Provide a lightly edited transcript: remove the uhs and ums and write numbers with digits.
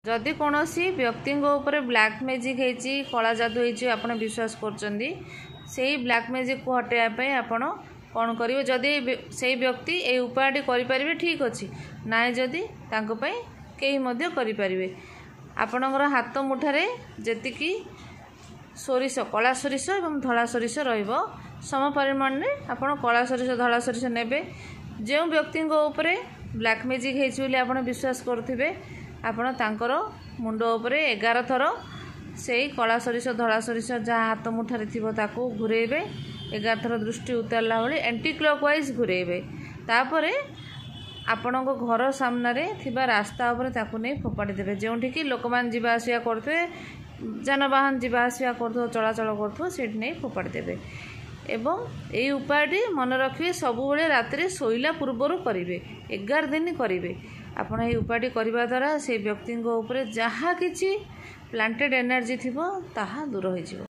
जदि कौन व्यक्ति ब्लैक मैजिक होती कला जादू होती आप विश्वास कर ब्लैक मैजिक को हटाइवाई आपण कौन करेंगे जदि से व्यक्ति ये उपायटी करें ठीक अच्छे ना जदि कहीं करें आपणकर हाथ मुठारे जी सोरिष कला सोरिष और धला सोरिष रम परिमाण में आप कला सोरिष धला सोरिष ने जो व्यक्ति ब्लैक मैजिक होती आप विश्वास करुवे आपण तांकर मुंड उपरे 11 थर से कला सोरिष धला सोरिष जहाँ हाथ मुठारे थी घूरेबे 11 थर दृष्टि उतारला भाई एंटी क्लॉकवाइज घूरेबे तापरे आपण घर सामने थिबा रास्ता उपरे ताकू नहीं फोपाड़ी देबे जोंठी कि लोक मान जीवा आसिया करथुए जानवाहन जीवा आसिया करथुओ चलाचल करथुओ सेठी नहीं फोपाड़ी देबे एवं यही उपायटी मन रखिए सबुबले राति शोला पूर्वर करेंगे 11 दिन करेंगे आपड़ ये उपायटी करने द्वारा से व्यक्ति जहाँ कि प्लांटेड एनर्जी थी ताहा दूर हो।